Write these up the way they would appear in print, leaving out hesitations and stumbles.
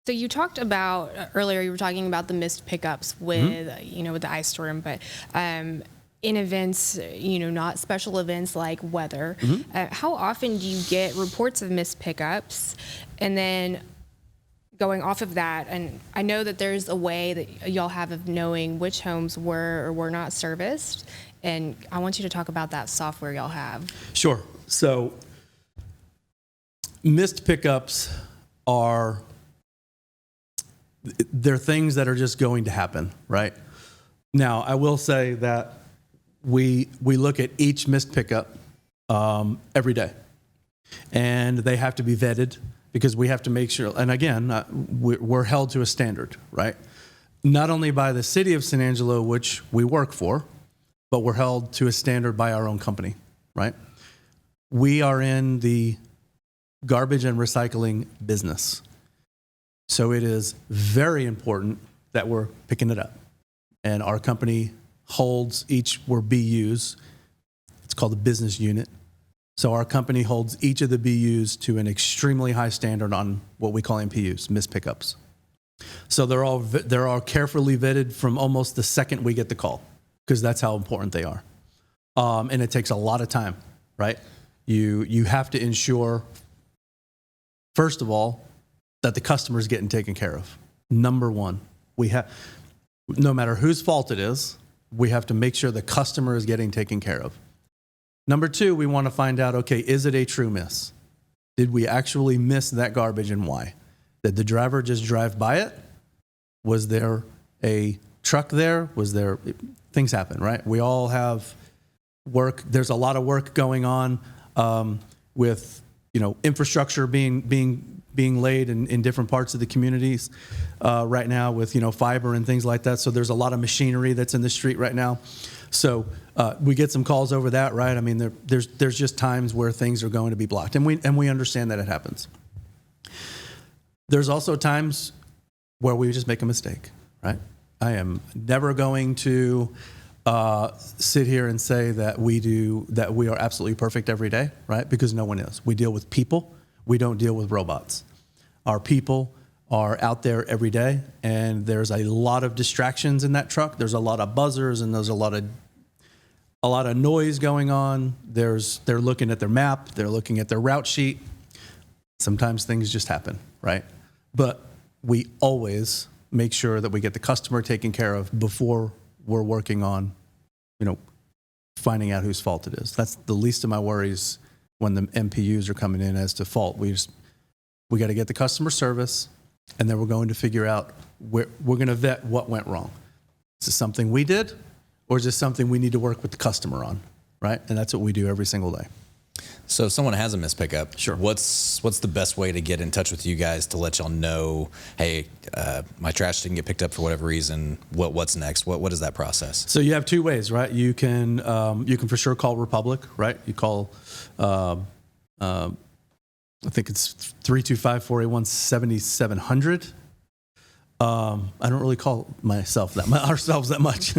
So you talked about earlier, you were talking about the missed pickups with, with the ice storm, but in events, not special events like weather, how often do you get reports of missed pickups? And then going off of that, and I know that there's a way that y'all have of knowing which homes were or were not serviced, and I want you to talk about that software y'all have. Sure. So missed pickups they're things that are just going to happen, right? Now, I will say that we look at each missed pickup every day, and they have to be vetted because we have to make sure, and again, we're held to a standard, right? Not only by the city of San Angelo, which we work for, but we're held to a standard by our own company, right? We are in the garbage and recycling business. So it is very important that we're picking it up. And our company holds we're BUs. It's called a business unit. So our company holds each of the BUs to an extremely high standard on what we call MPUs, missed pickups. So they're all carefully vetted from almost the second we get the call, because that's how important they are. And it takes a lot of time, right? You have to ensure, first of all, that the customer is getting taken care of. Number one, no matter whose fault it is, we have to make sure the customer is getting taken care of. Number two, we want to find out, okay, is it a true miss? Did we actually miss that garbage, and why? Did the driver just drive by it? Was there a truck there? Things happen, right? We all have work. There's a lot of work going on with infrastructure being laid in different parts of the communities right now with fiber and things like that. So there's a lot of machinery that's in the street right now. So we get some calls over that, right? I mean, there's just times where things are going to be blocked, and we understand that it happens. There's also times where we just make a mistake, right? I am never going to sit here and say that we are absolutely perfect every day, right? Because no one is. We deal with people. We don't deal with robots. Our people are out there every day, and there's a lot of distractions in that truck. There's a lot of buzzers, and there's a lot of noise going on. They're looking at their map. They're looking at their route sheet. Sometimes things just happen, right? But we always make sure that we get the customer taken care of before we're working on, finding out whose fault it is. That's the least of my worries when the MPUs are coming in as to fault. We got to get the customer service, and then we're going to figure out we're going to vet what went wrong. Is this something we did, or is this something we need to work with the customer on, right? And that's what we do every single day. So if someone has a missed pickup, sure, what's the best way to get in touch with you guys to let y'all know, hey, my trash didn't get picked up for whatever reason. What's next? What is that process? So you have two ways, right? You can for sure call Republic, right? You call, I think it's 325-481-7700. I don't really call ourselves that much,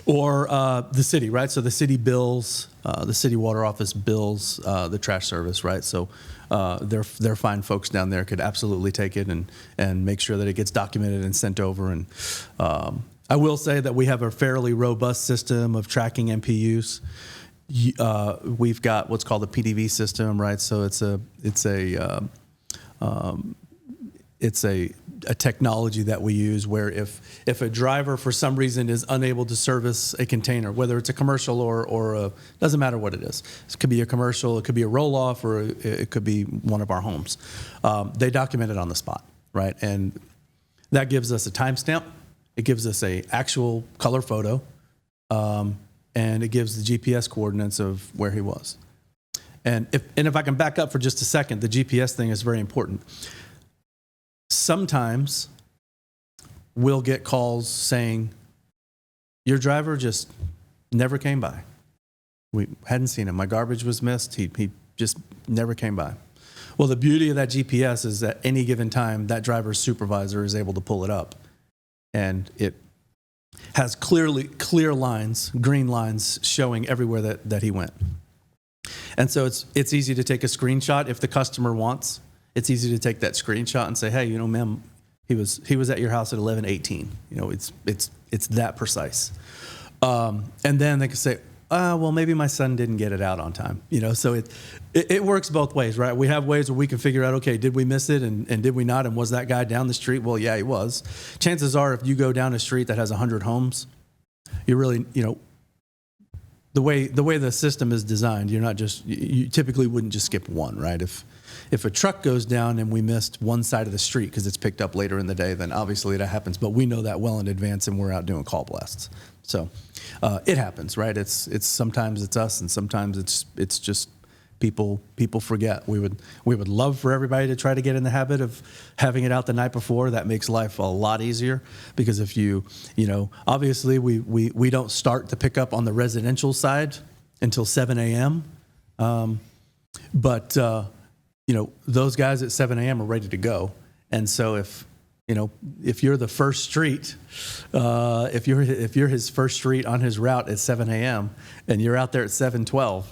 or the city, right? So the city bills, the city water office bills the trash service, right? So they're fine folks down there could absolutely take it and make sure that it gets documented and sent over. And I will say that we have a fairly robust system of tracking MPUs. We've got what's called a PDV system, right? So it's a technology that we use where if a driver for some reason is unable to service a container, whether it's a commercial or doesn't matter what it is. It could be a commercial, it could be a roll-off, or it could be one of our homes. They document it on the spot, right? And that gives us a timestamp. It gives us a actual color photo, and it gives the GPS coordinates of where he was. And if I can back up for just a second, the GPS thing is very important. Sometimes we'll get calls saying, your driver just never came by. We hadn't seen him. My garbage was missed. He just never came by. Well, the beauty of that GPS is that any given time, that driver's supervisor is able to pull it up. And it has clear lines, green lines, showing everywhere that he went. And so it's easy to take a screenshot if the customer wants. It's easy to take that screenshot and say, hey, ma'am, He was at your house at 11:18. You know, it's that precise. And then they can say, well, maybe my son didn't get it out on time. You know, so it works both ways, right? We have ways where we can figure out, okay, did we miss it and did we not? And was that guy down the street? Well, yeah, he was. Chances are, if you go down a street that has 100 homes, you really, you know, the way the system is designed, you typically wouldn't just skip one, right? If a truck goes down and we missed one side of the street because it's picked up later in the day, then obviously that happens. But we know that well in advance, and we're out doing call blasts. So it happens, right? It's sometimes it's us, and sometimes it's just people forget. We would love for everybody to try to get in the habit of having it out the night before. That makes life a lot easier, because if you know, obviously we don't start to pick up on the residential side until 7 a.m. But you know, those guys at 7 a.m. are ready to go. And so if you're the first street, if you're his first street on his route at 7 a.m. and you're out there at 7:12,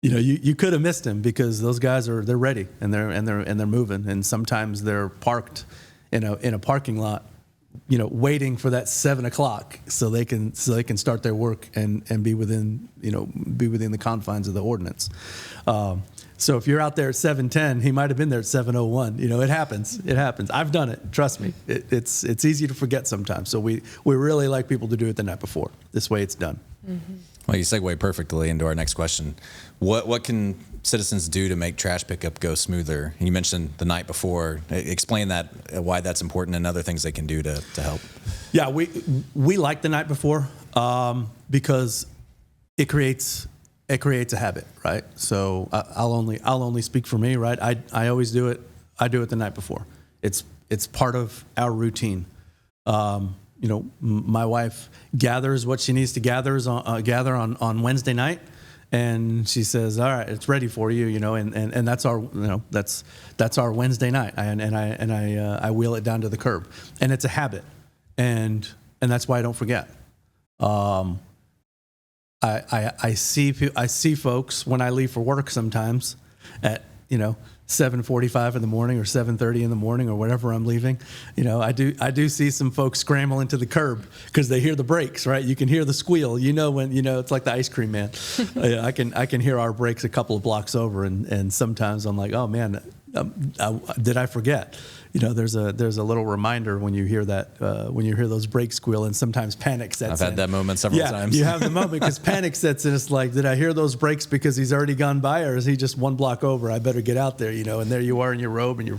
you know, you could have missed him, because those guys they're ready and they're moving. And sometimes they're parked in a parking lot, you know, waiting for that 7 o'clock so they can start their work and be within the confines of the ordinance. So if you're out there at 7:10, he might have been there at 7:01. You know, it happens. I've done it. Trust me. It's easy to forget sometimes. So we really like people to do it the night before. This way it's done. Mm-hmm. Well, you segue perfectly into our next question. What can citizens do to make trash pickup go smoother? And you mentioned the night before. Explain that, why that's important, and other things they can do to help. Yeah, we like the night before because it creates a habit, right? So I'll only speak for me, right? I always do it. I do it the night before. It's part of our routine. You know, my wife gathers what she needs to gather on Wednesday night, and she says, "All right, it's ready for you." You know, and that's our that's our Wednesday night, and I wheel it down to the curb, and it's a habit, and that's why I don't forget. I see folks when I leave for work sometimes at 7:45 in the morning or 7:30 in the morning or whatever I'm leaving. You know, I do see some folks scramble into the curb because they hear the brakes, right? You can hear the squeal. You know, when it's like the ice cream man. I can hear our brakes a couple of blocks over, and sometimes I'm like, oh man, did I forget? You know, there's a little reminder when you hear that when you hear those brakes squeal, and sometimes panic sets in. I've had that moment several times. You have the moment because panic sets in. It's like, did I hear those brakes because he's already gone by, or is he just one block over? I better get out there, you know. And there you are in your robe and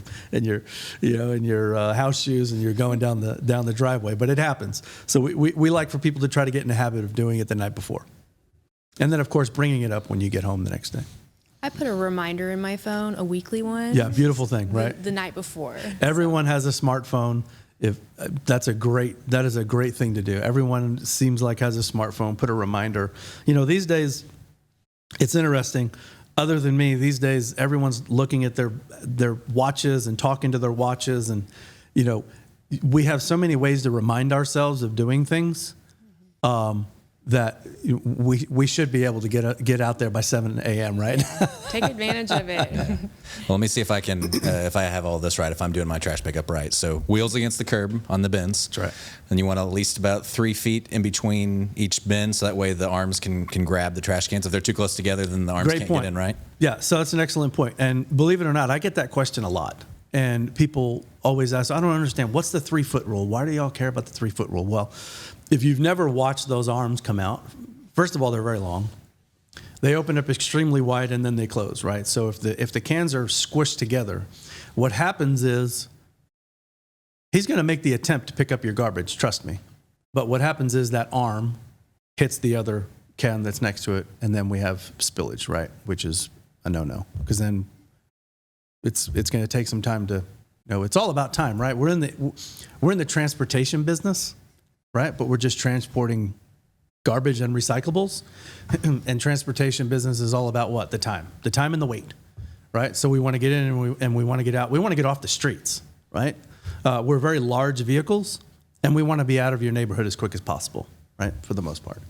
your house shoes, and you're going down the driveway. But it happens. So we like for people to try to get in the habit of doing it the night before, and then of course bringing it up when you get home the next day. I put a reminder in my phone, a weekly one. Yeah, beautiful thing, right? The night before. Everyone has a smartphone. That is a great thing to do. Everyone seems like has a smartphone. Put a reminder. You know, these days, it's interesting. Other than me, these days everyone's looking at their watches and talking to their watches, and you know, we have so many ways to remind ourselves of doing things. That we should be able to get out there by 7 a.m., right? Take advantage of it. Well, let me see if I can, if I have all this right, if I'm doing my trash pickup right. So wheels against the curb on the bins. That's right. And you want at least about 3 feet in between each bin, so that way the arms can grab the trash cans. If they're too close together, then the arms can't get in, right? Yeah, so that's an excellent point. And believe it or not, I get that question a lot. And people always ask, I don't understand, what's the 3-foot rule? Why do y'all care about the 3-foot rule? Well, if you've never watched those arms come out, first of all, they're very long. They open up extremely wide and then they close, right? So if the cans are squished together, what happens is he's going to make the attempt to pick up your garbage, trust me. But what happens is that arm hits the other can that's next to it, and then we have spillage, right? Which is a no-no, because then it's going to take some time to, it's all about time, right? We're in the transportation business, right? But we're just transporting garbage and recyclables. And transportation business is all about what? The time and the weight, right? So we want to get in and we want to get out. We want to get off the streets, right? We're very large vehicles, and we want to be out of your neighborhood as quick as possible, right? For the most part.